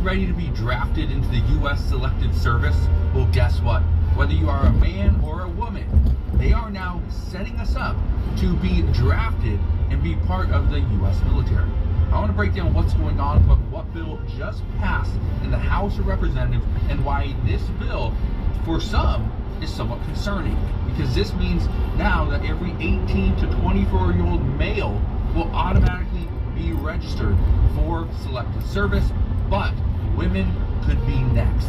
ready to be drafted into the U.S. Selective Service? Well, guess what? Whether you are a man or a woman, they are now setting us up to be drafted and be part of the U.S. military. I want to break down what's going on, but what bill just passed in the House of Representatives and why this bill, for some, is somewhat concerning. Because this means now that every 18 to 24-year-old male will automatically be registered for selective service, but women could be next.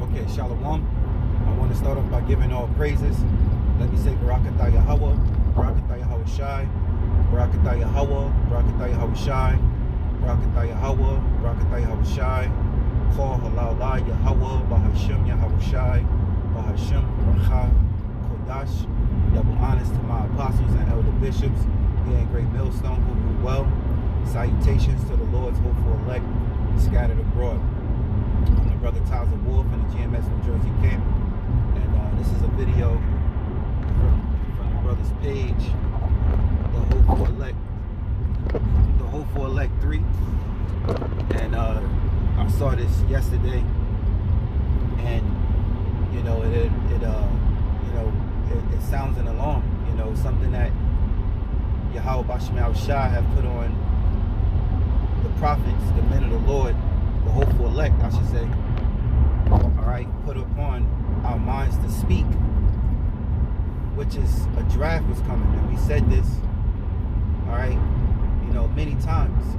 Okay, Shalom. I want to start off by giving all praises. Let me say Barakatah Yahweh, Barakatah Yahweh Shai, Barakatah Yahweh, Barakatah Yahweh Shai, Barakatah Yahweh, Barakatah Yahweh Shai, Call Halal La Yahweh, Bahashim Yahweh Shai, Bahashim Racha Kodash. Double honors to my apostles and elder bishops here in Great Millstone who rule well. Salutations to the Lord's hopeful elect scattered abroad. I'm the brother Tyler Wolf in the GMS New Jersey camp, and this is a video from the brother's page, the hopeful elect 3, and I saw this yesterday, and you know it sounds an alarm, something that Yahweh Bashim Shai have put on the prophets, the men of the Lord, the hopeful elect, I should say, all right, put upon our minds to speak, which is a draft was coming, and we said this, all right, many times,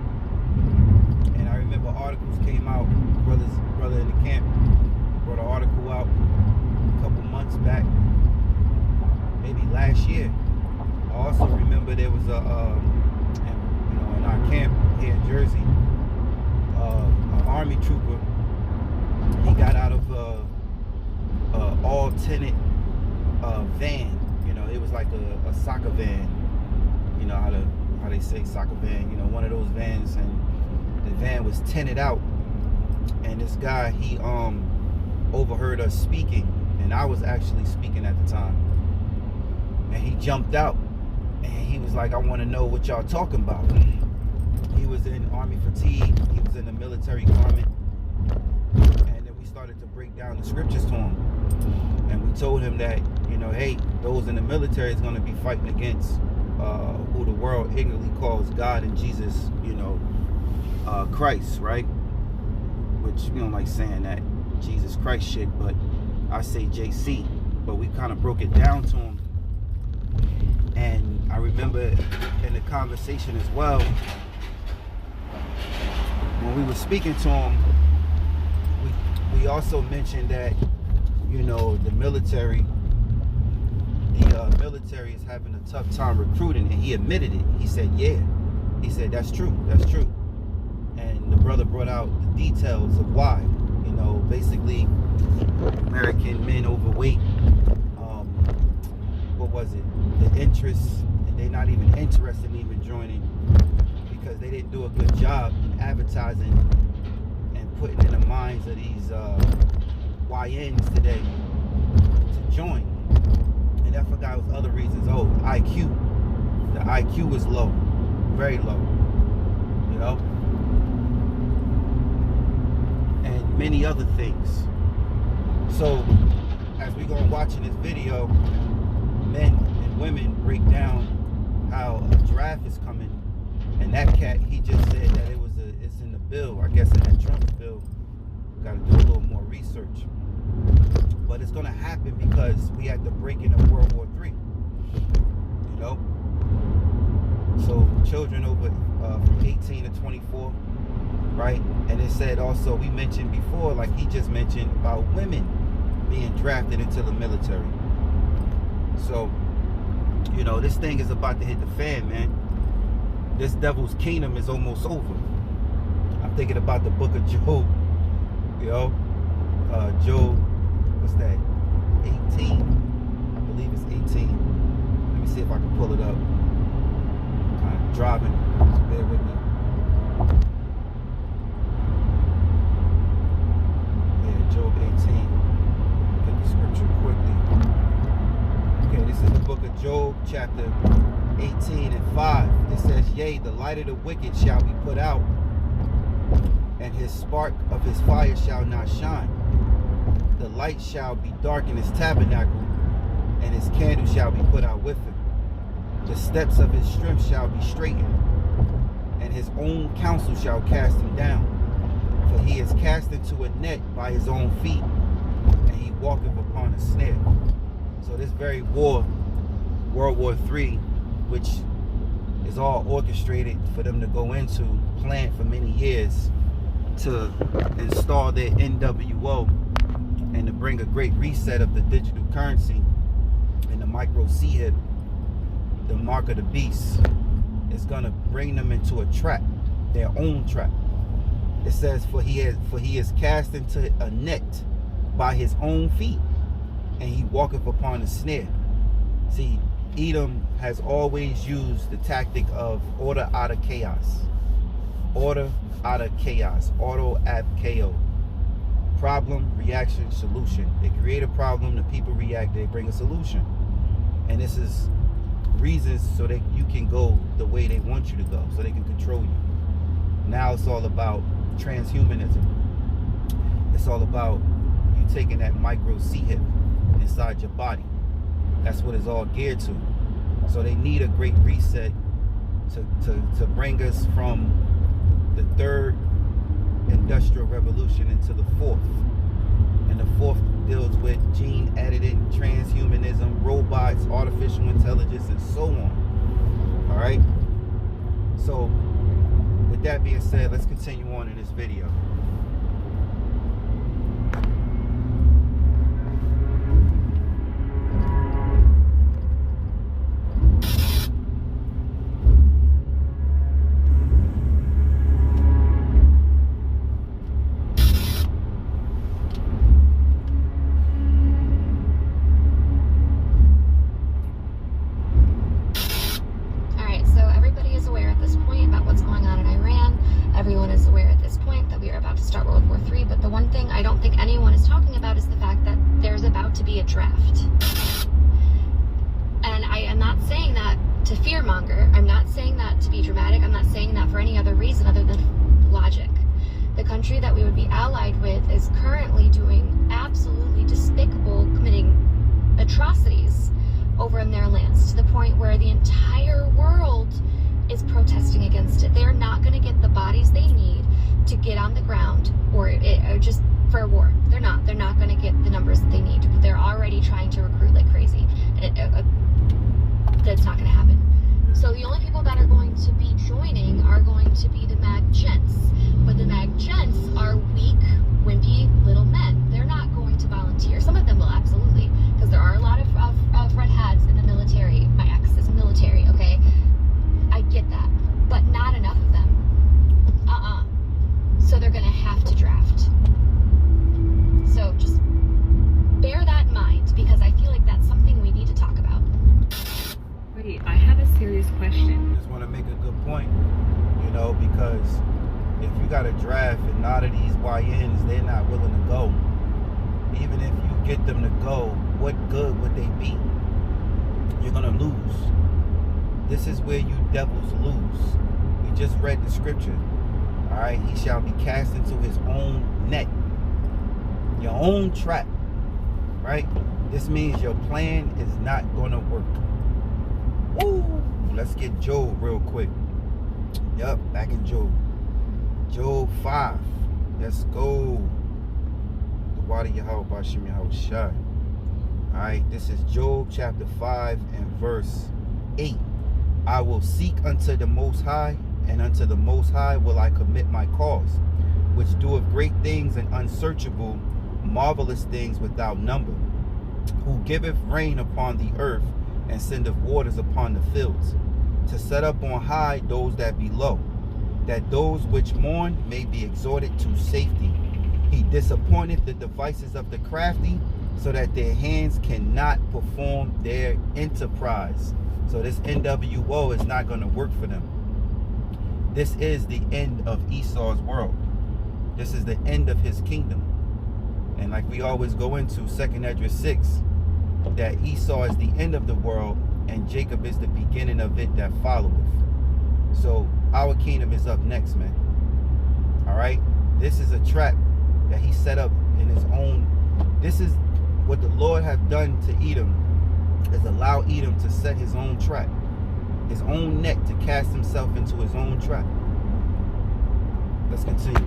and I remember articles came out, brother in the camp brought an article out a couple months back, maybe last year. I also remember there was in our camp here in Jersey, an army trooper. He got out of a all-tenant van. It was like a soccer van. You know how they say soccer van. One of those vans, and the van was tented out. And this guy, he overheard us speaking, and I was actually speaking at the time. And he jumped out, and he was like, "I want to know what y'all talking about." He was in army fatigue. He was in the military garment. And then we started to break down the scriptures to him. And we told him that, hey, those in the military is going to be fighting against who the world ignorantly calls God and Jesus, Christ, right? Which we don't like saying that Jesus Christ shit, but I say JC. But we kind of broke it down to him. And I remember in the conversation as well, when we were speaking to him, we also mentioned that, the military is having a tough time recruiting, and he admitted it. He said, yeah. He said, that's true. And the brother brought out the details of why. Basically, American men overweight. What was it? The interest, and they're not even interested in even joining because they didn't do a good job in advertising and putting in the minds of these YNs today to join. And I forgot it was other reasons. Oh, IQ. The IQ was low, very low, and many other things. So as we go watching this video, men and women break down how a draft is coming, and that cat, he just said that it's in the bill. I guess in that Trump bill. Got to do a little more research, but it's going to happen because we had the breaking of World War III. So children over from 18 to 24, right? And it said also, we mentioned before, like he just mentioned, about women being drafted into the military. So, this thing is about to hit the fan, man. This devil's kingdom is almost over. I'm thinking about the book of Job. Job, what's that? 18? I believe it's 18. Let me see if I can pull it up. I'm kind of driving. Just bear with me. Yeah, Job 18. Get the scripture quickly. Okay, this is the book of Job, chapter 18 and 5. It says, yea, the light of the wicked shall be put out, and his spark of his fire shall not shine. The light shall be dark in his tabernacle, and his candle shall be put out with him. The steps of his strength shall be straightened, and his own counsel shall cast him down. For he is cast into a net by his own feet, and he walketh upon a snare. So this very war, World War III, which is all orchestrated for them to go into, planned for many years to install their NWO and to bring a great reset of the digital currency and the micro C-hip, the mark of the beast, is going to bring them into a trap, their own trap. It says, for he is cast into a net by his own feet, and he walketh upon a snare. See, Edom has always used the tactic of order out of chaos. Order out of chaos. Auto ab KO. Problem, reaction, solution. They create a problem, the people react, they bring a solution. And this is reasons so that you can go the way they want you to go, so they can control you. Now it's all about transhumanism. It's all about you taking that micro C-hip inside your body. That's what it's all geared to. So they need a great reset to bring us from the third industrial revolution into the fourth. And the fourth deals with gene editing, transhumanism, robots, artificial intelligence, and so on. All right. So with that being said, let's continue on in this video. Everyone is aware at this point that we are about to start World War III, but the one thing I don't think anyone is talking about is the fact that there's about to be a draft. And I am not saying that to fearmonger. I'm not saying that to be dramatic. I'm not saying that for any other reason other than logic. The country that we would be allied with is currently doing absolutely despicable, committing atrocities over in their lands, to the point where the entire world is protesting against it. They're not going to get the bodies they need to get on the ground or just for a war. They're not going to get the numbers that they need. They're already trying to recruit like crazy. That's not going to happen. So the only people that are going to be joining are going to be the mag gents. But the mag gents are weak, wimpy little men. They're not going to volunteer. Some of them will, absolutely, because there are a lot of red hats in the military. My ex is military, okay? I get that, but not enough of them. So they're going to have to draft. So just bear that in mind, because I feel like that's something we need to talk about. Wait, I have a serious question. Just want to make a good point, because if you got a draft and a lot of these YNs, they're not willing to go. Even if you get them to go, what good would they be? You're going to lose. This is where you devils lose. We just read the scripture. All right, he shall be cast into his own net, your own trap. Right? This means your plan is not gonna work. Woo! Let's get Job real quick. Yup, back in Job. Job 5. Let's go. The water Yahweh Bashim Yahweh Shai. All right, this is Job chapter 5 and verse 8. I will seek unto the Most High, and unto the Most High will I commit my cause, which doeth great things and unsearchable, marvelous things without number, who giveth rain upon the earth, and sendeth waters upon the fields, to set up on high those that be low, that those which mourn may be exhorted to safety. He disappointeth the devices of the crafty, so that their hands cannot perform their enterprise. So this NWO is not going to work for them. This is the end of Esau's world. This is the end of his kingdom. And like we always go into 2nd Esdras 6, that Esau is the end of the world and Jacob is the beginning of it that followeth. So our kingdom is up next, man. All right? This is a trap that he set up in his own. This is what the Lord have done to Edom, is allow Edom to set his own trap, his own net to cast himself into his own trap. Let's continue.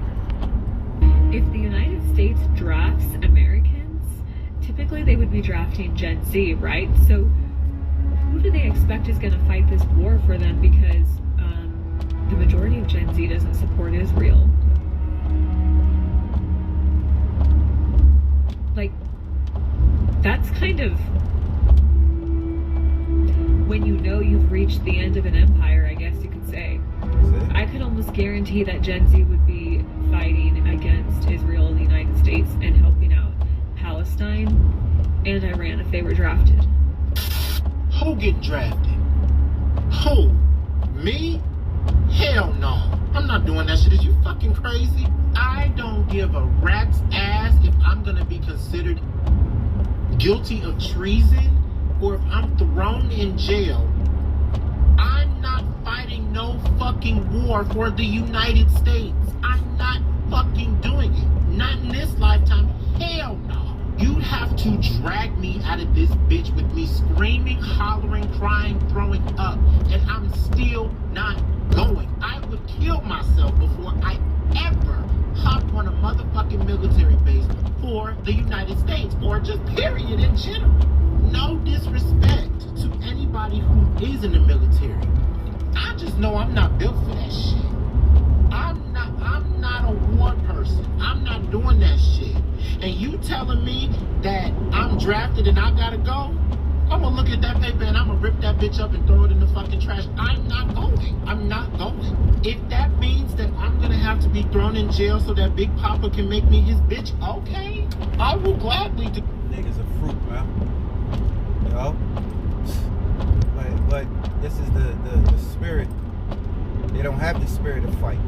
If the United States drafts Americans, typically they would be drafting Gen Z, right? So who do they expect is going to fight this war for them? Because the majority of Gen Z doesn't support Israel. Like, that's kind of when you know you've reached the end of an empire, I guess you could say. I could almost guarantee that Gen Z would be fighting against Israel and the United States and helping out Palestine and Iran if they were drafted. Who get drafted? Who? Me? Hell no. I'm not doing that shit. Is you fucking crazy? I don't give a rat's ass if I'm gonna be considered guilty of treason or if I'm thrown in jail. I'm not fighting no fucking war for the United States. I'm not fucking doing it. Not in this lifetime. Hell no. You'd have to drag me out of this bitch with me screaming, hollering, crying, throwing up, and I'm still not going. I would kill myself before I ever hop on a motherfucking military base for the United States, or just period in general. No disrespect to anybody who is in the military. I just know I'm not built for that shit. I'm not a war person. I'm not doing that shit. And you telling me that I'm drafted and I gotta go? I'm gonna look at that paper and I'm gonna rip that bitch up and throw it in the fucking trash. I'm not going. I'm not going. If that means that I'm gonna have to be thrown in jail so that Big Papa can make me his bitch, okay. I will gladly do. Niggas are fruit, man. You know? But this is the spirit. They don't have the spirit to fight.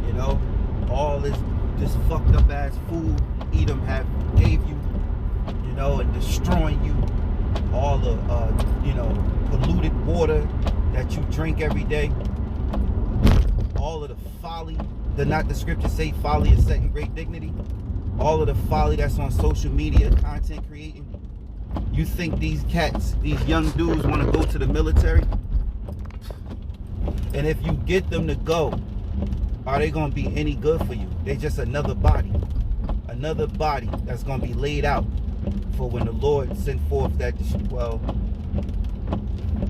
You know? All this fucked up ass food Edom have gave you, you know, and destroying you. All the polluted water that you drink every day. All of the folly. Not the scriptures say folly is second great dignity. All of the folly that's on social media, content creating. You think these cats, these young dudes want to go to the military? And if you get them to go, are they going to be any good for you? They're just another body. Another body that's going to be laid out for when the Lord sent forth that, well,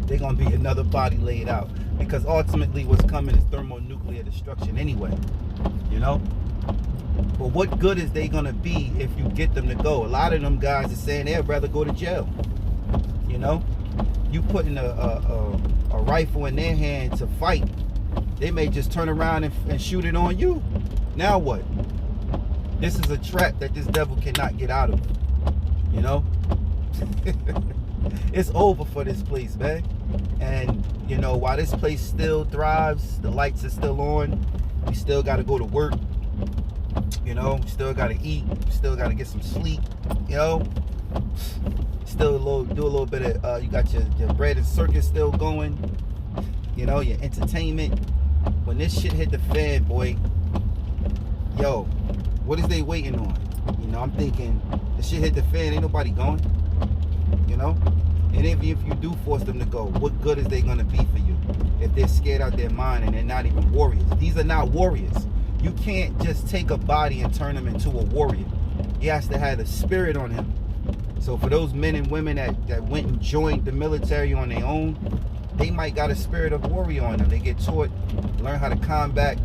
they're going to be another body laid out. Because ultimately what's coming is thermonuclear destruction anyway. You know? But what good is they going to be if you get them to go? A lot of them guys are saying they'd rather go to jail. You know? You putting a rifle in their hand to fight, they may just turn around and shoot it on you. Now what? This is a trap that this devil cannot get out of. You know? It's over for this place, man. And, you know, while this place still thrives, the lights are still on, we still got to go to work. You know, still got to eat, still got to get some sleep, you know. Still do a little bit of, you got your bread and circus still going, you know, your entertainment. When this shit hit the fan, boy, yo, what is they waiting on? You know, I'm thinking, the shit hit the fan, ain't nobody going, you know. And if you do force them to go, what good is they going to be for you if they're scared out their mind and they're not even warriors? These are not warriors. You can't just take a body and turn him into a warrior. He has to have a spirit on him. So for those men and women that went and joined the military on their own, they might got a spirit of warrior on them. They get taught, learn how to combat,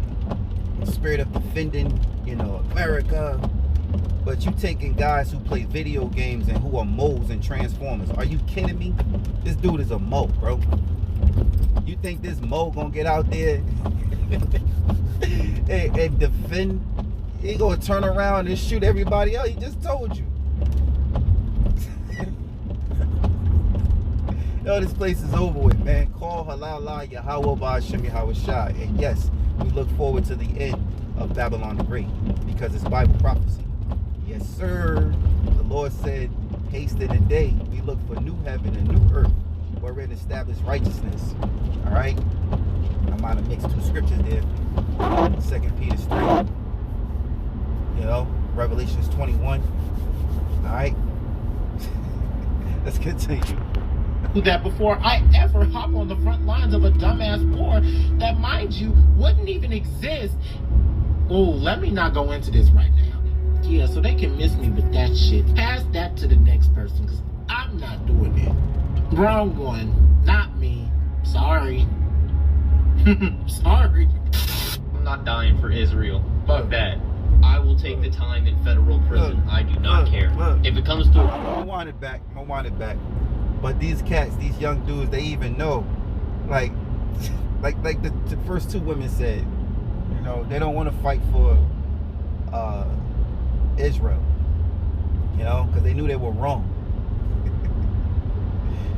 the spirit of defending, you know, America. But you taking guys who play video games and who are moles and transformers. Are you kidding me? This dude is a mole, bro. You think this mole gonna get out there and defend? He gonna turn around and shoot everybody else? He just told you. Yo, this place is over with, man. Call halala Yahweh Ba'ashem Yahweh Shai. And yes, we look forward to the end of Babylon the Great because it's Bible prophecy. Yes, sir. The Lord said, haste in the day. We look for new heaven and new earth wherein established righteousness. All right? I might have mixed two scriptures there. 2 Peter 3. You know, Revelations 21. All right. Let's continue. That before I ever hop on the front lines of a dumbass war that, mind you, wouldn't even exist. Oh, let me not go into this right now. Yeah, so they can miss me with that shit. Pass that to the next person, because I'm not doing it. Wrong one. Not me. Sorry. Sorry. I'm not dying for Israel. Fuck that. I will take the time in federal prison. I do not care. If it comes to... I'm gonna wind it back. But these cats, these young dudes, they even know. Like the first two women said, you know, they don't want to fight for Israel. You know, because they knew they were wrong.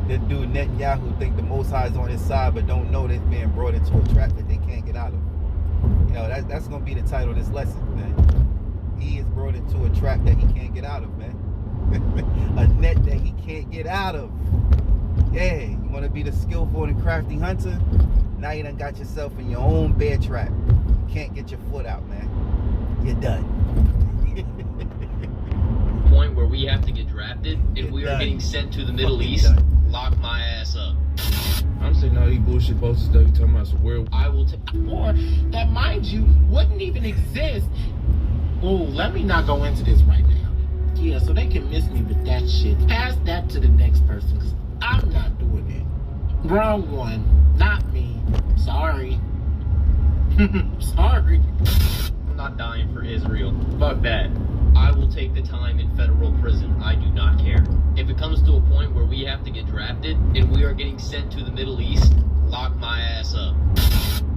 That dude Netanyahu think the Most High is on his side, but don't know they're being brought into a trap that they can't get out of. You know, that's gonna be the title of this lesson, man. He is brought into a trap that he can't get out of, man. A net that he can't get out of. Yeah, you want to be the skillful and crafty hunter? Now you done got yourself in your own bear trap. You can't get your foot out, man. You're done. Point where we have to get drafted and we are getting sent to the Middle East. Lock my ass up. I'm saying all these bullshit posters that you talking about some weird. I will take war that, mind you, wouldn't even exist. Oh, let me not go into this right now. Yeah, so they can miss me with that shit. Pass that to the next person, because I'm not doing it. Wrong one. Not me. Sorry. Sorry. I'm not dying for Israel. Fuck that. I will take the time in federal prison. I do not care. If it comes to a point where we have to get drafted and we are getting sent to the Middle East, lock my ass up.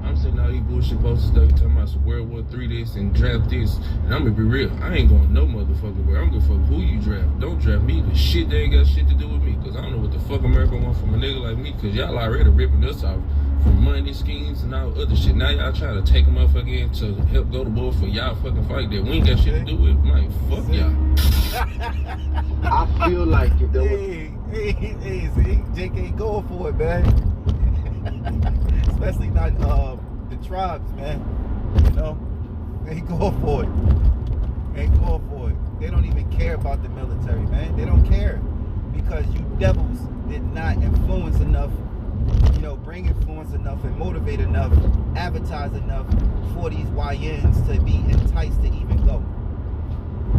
I'm saying all these bullshit posters that you talking about some World War 3 this and draft this. And I'm gonna be real, I ain't going no motherfucking where. I'm gonna fuck who you draft. Don't draft me. The shit they ain't got shit to do with me. Cause I don't know what the fuck America want from a nigga like me. Cause y'all already ripping us off for money schemes and all other shit. Now y'all trying to take a motherfucker in to help go to war for y'all fucking fight that we ain't got shit to do with. Man, fuck y'all. I feel like if there was... Hey, see, Jake ain't going for it, man. Especially not the tribes, man. You know, they ain't going for it. They ain't going for it. They don't even care about the military, man. They don't care because you devils did not influence enough. You know, bring influence enough and motivate enough, advertise enough for these YNs to be enticed to even go.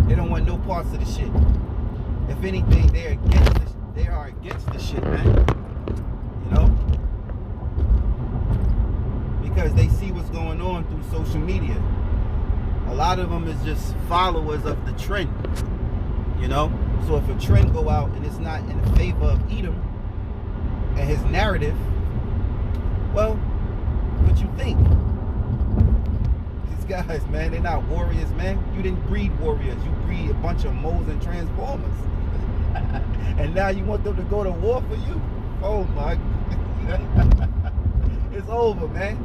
They don't want no parts of the shit. If anything, they are against the shit, man. You know? Because they see what's going on through social media. A lot of them is just followers of the trend. You know? So if a trend go out and it's not in favor of Edom and his narrative, well, what you think? These guys, man, they're not warriors, man. You didn't breed warriors. You breed a bunch of moles and transformers. And now you want them to go to war for you? Oh my. It's over, man.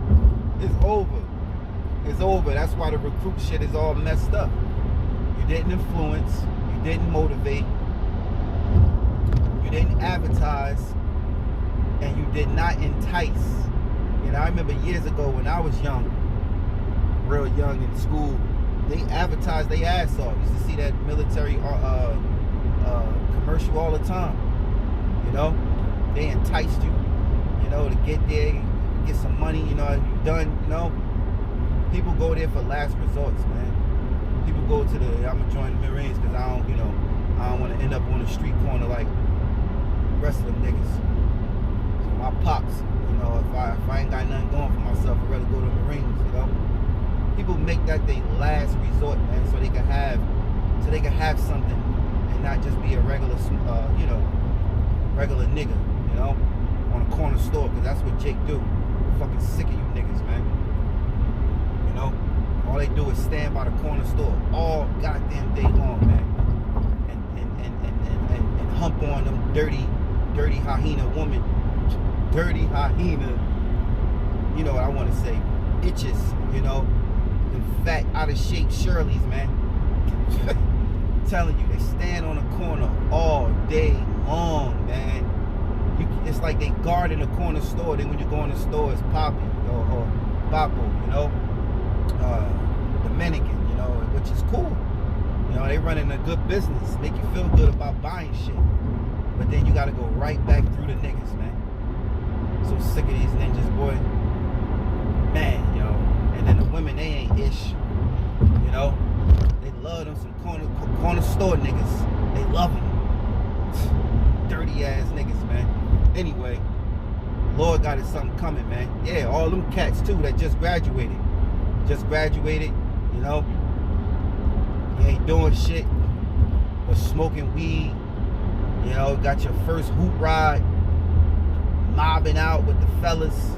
It's over. It's over. That's why the recruit shit is all messed up. You didn't influence. You didn't motivate. You didn't advertise. And you did not entice. You know, I remember years ago when I was young, real young in school, they advertised their ass off. You used to see that military commercial all the time. You know, they enticed you, you know, to get there, get some money, you know, you done, you know. People go there for last resorts, man. People go to the, I'm gonna join the Marines because I don't, you know, I don't want to end up on the street corner like the rest of them niggas. So my pops, you know, if I ain't got nothing going for myself, I'd rather go to the Marines, you know. People make that their last resort, man, so they can have something and not just be a regular, you know, regular nigga, you know, on a corner store, because that's what Jake do. I'm fucking sick of you niggas, man. You know, all they do is stand by the corner store all goddamn day long, man, and hump on them dirty hyena woman, dirty hyena, you know what I want to say, itches, you know, them fat, out of shape Shirleys, man. Telling you, they stand on the corner all day long, man. It's like they guard in the corner store. Then when you go in the store, it's Poppy or Papo, you know, Dominican, you know, which is cool. You know, they running a good business, make you feel good about buying shit. But then you gotta go right back through the niggas, man. So sick of these ninjas, boy. Man, yo. And then the women, they ain't ish. You know? They love them some corner store niggas. They love them. Dirty ass niggas, man. Anyway, Lord got us something coming, man. Yeah, all them cats too that just graduated. You know? You ain't doing shit but smoking weed. You know, got your first hoop ride, mobbing out with the fellas,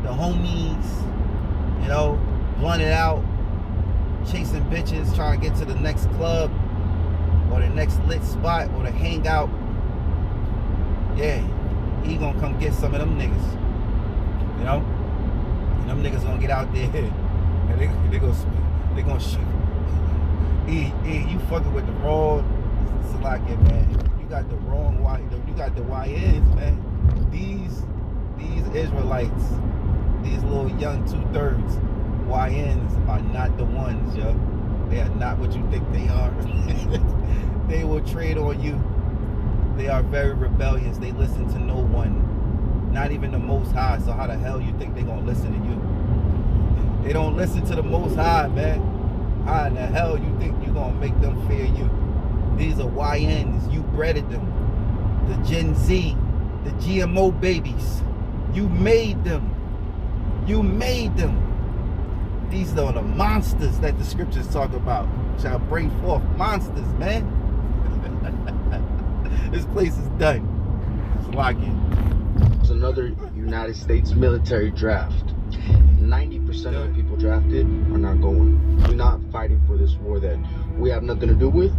the homies, you know, blunted out, chasing bitches, trying to get to the next club or the next lit spot or the hangout. Yeah, he gonna come get some of them niggas, you know? And them niggas gonna get out there and they gonna shoot. You fucking with the wrong Salakia, man. You got the wrong you got the YNs, man. These Israelites, these little young 2/3 YNs are not the ones, yo. They are not what you think they are. They will trade on you. They are very rebellious. They listen to no one, not even the Most High. So how the hell you think they gonna listen to you? They don't listen to the Most High, man. How in the hell you think you gonna make them fear you? These are YNs. You breeded them. The Gen Z, the GMO babies. You made them. These are the monsters that the scriptures talk about. Shall bring forth monsters, man. This place is done. It's locking. It's another United States military draft. 90% of the people drafted are not going. We're not fighting for this war that we have nothing to do with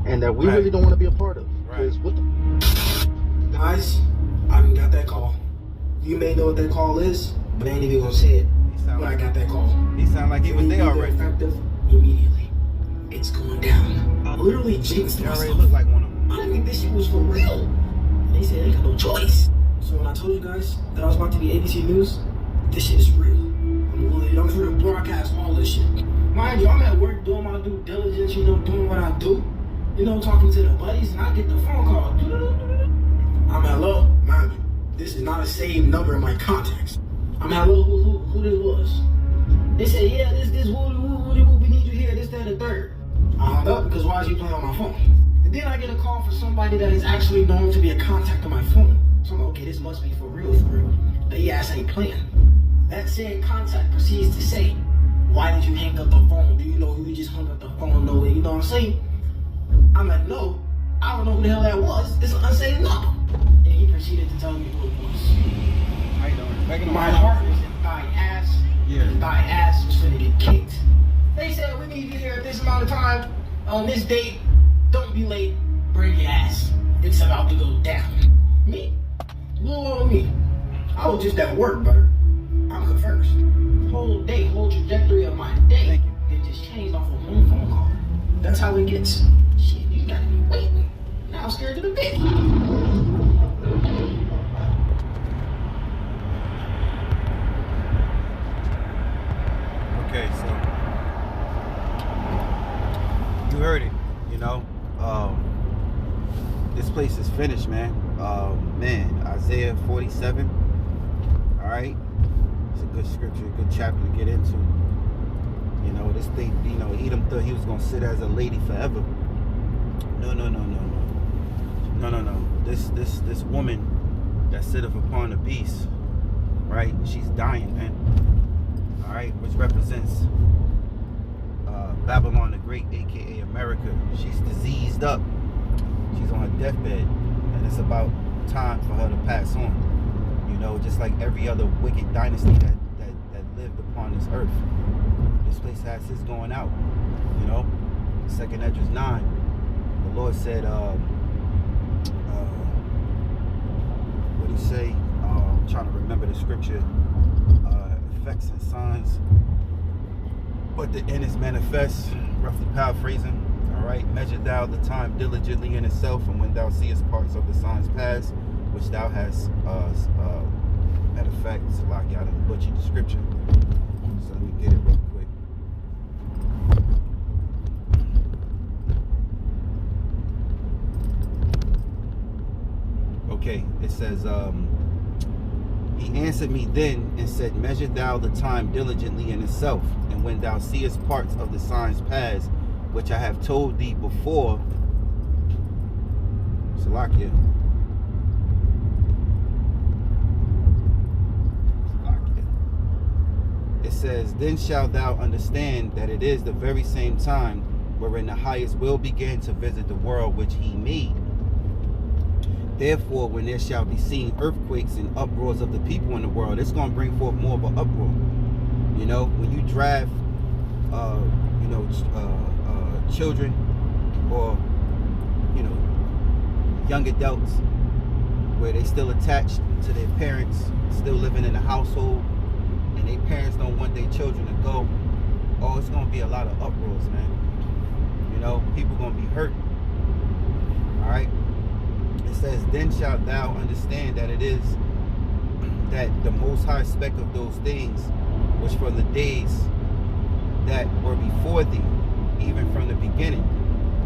and that we really don't want to be a part of. Because what the... Guys, I done got that call. You may know what that call is, but I ain't even gonna say it. But I got that call. He sound like he was there already. Effective immediately. It's going down. I literally jinxed He already myself. looked like one of them. I didn't think this shit was for real. And they said they got no choice. So when I told you guys that I was about to be ABC News, this shit is real. I'm here to broadcast all this shit. Mind you, I'm at work doing my due diligence, you know, doing what I do. You know, talking to the buddies, and I get the phone call. I'm hello, mind you, this is not a saved number in my contacts. I'm hello, who this was? They said, yeah, this who we need you here, this, that, and third. I hung up because why is you playing on my phone? And then I get a call from somebody that is actually known to be a contact on my phone. So I'm like, okay, this must be for real. But yeah, ass ain't playing. That said contact proceeds to say, why did you hang up the phone? Do you know who you just hung up the phone? No way, you know what I'm saying? I'm like, no, I don't know who the hell that was. It's an unsaved number. And he proceeded to tell me who it was. How you doing? My heart was in thy ass. Yeah. Thy ass was gonna get kicked. They said, we need you here at this amount of time, on this date. Don't be late, bring your ass. It's about to go down. Me? Little old me. I was just at work, brother. I'm the first. Whole day, whole trajectory of my day, it just changed off of one phone call. That's how it gets. Shit, you gotta be waiting. Now I'm scared to the bit. Okay, so you heard it, you know. This place is finished, man. Man, Isaiah 47. All right. It's a good scripture, a good chapter to get into. You know, this thing, you know, Edom thought he was gonna sit as a lady forever. No. This woman that sitteth upon the beast, right? She's dying, man. All right, which represents Babylon the Great, aka America. She's diseased up. She's on her deathbed, and it's about time for her to pass on. You know, just like every other wicked dynasty that lived upon this earth. This place has his going out. You know, 2nd Esdras 9. The Lord said, what did he say? I'm trying to remember the scripture. Effects and signs, but the end is manifest. Roughly paraphrasing. All right, measure thou the time diligently in itself, and when thou seest parts of the signs pass, which thou hast matter of fact, Salaki, I didn't butcher the scripture, so let me get it real quick. Okay, it says, he answered me then and said, measure thou the time diligently in itself, and when thou seest parts of the signs pass, which I have told thee before, Salakia. It says, then shalt thou understand that it is the very same time wherein the highest will begin to visit the world which he made. Therefore, when there shall be seen earthquakes and uproars of the people in the world, it's going to bring forth more of an uproar. You know, when you draft, children or, young adults where they still attached to their parents, still living in the household, and their parents don't want their children to go, it's going to be a lot of uproars, man. People going to be hurt. All right. It says, then shalt thou understand that it is that the Most High spec of those things, which from the days that were before thee, even from the beginning.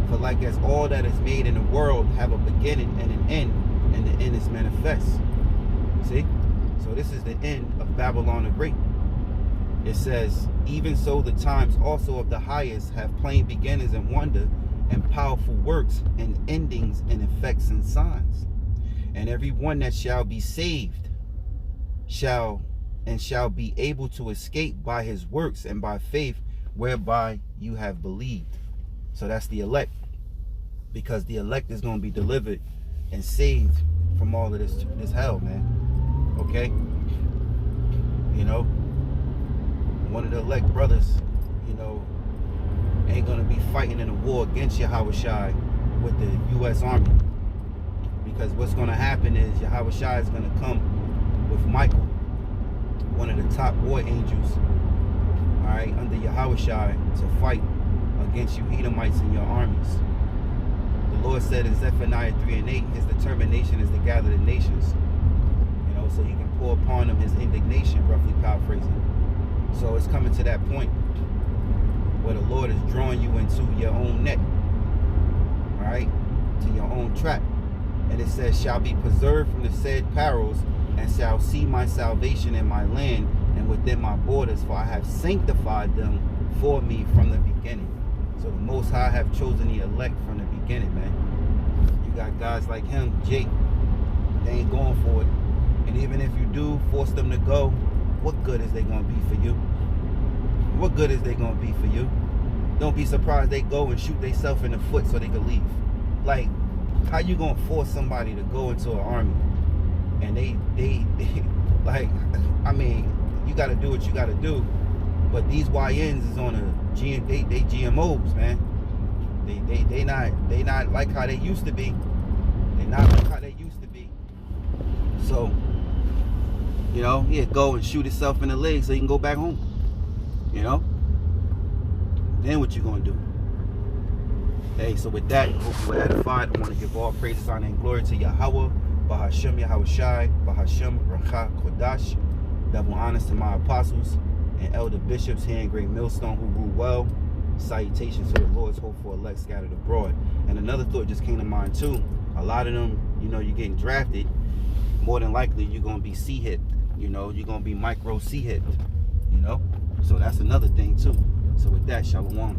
For like as all that is made in the world have a beginning and an end, and the end is manifest. See? So this is the end of Babylon the Great. It says, even so the times also of the highest have plain beginnings and wonder, and powerful works, and endings, and effects, and signs. And every one that shall be saved shall be able to escape by his works and by faith whereby you have believed. So that's the elect, because the elect is going to be delivered and saved from all of this hell, man. Okay? One of the elect brothers, ain't going to be fighting in a war against Yahushua with the U.S. Army. Because what's going to happen is Yahushua is going to come with Michael, one of the top war angels, all right, under Yahushua to fight against you Edomites in your armies. The Lord said in Zephaniah 3:8, his determination is to gather the nations, so he can pour upon them his indignation, roughly paraphrasing. So it's coming to that point where the Lord is drawing you into your own net, all right, to your own trap. And it says, shall be preserved from the said perils, and shall see my salvation in my land and within my borders, for I have sanctified them for me from the beginning. So the Most High have chosen the elect from the beginning, man. You got guys like him, Jake, they ain't going for it. And even if you do force them to go, what good is they going to be for you? What good is they going to be for you? Don't be surprised they go and shoot themselves in the foot so they can leave. Like, how you going to force somebody to go into an army? And they like, I mean, you got to do what you got to do. But these YNs is on they GMOs, man. They not like how they used to be. They not like how they used to be. So, go and shoot itself in the leg so you can go back home. Then what you gonna do? Hey, so with that, hope you were edified. I want to give all praises, honor, and glory to Yahweh, Bahashem Yahushai, Bahashem Racha Kodash. Double honors to my apostles and elder bishops here in Great Millstone who rule well. Salutations to the Lord's hopeful elect scattered abroad. And another thought just came to mind too. A lot of them, you're getting drafted. More than likely, you're gonna be C-hipped. You're gonna be micro C-hipped. So that's another thing too. So with that, shalom.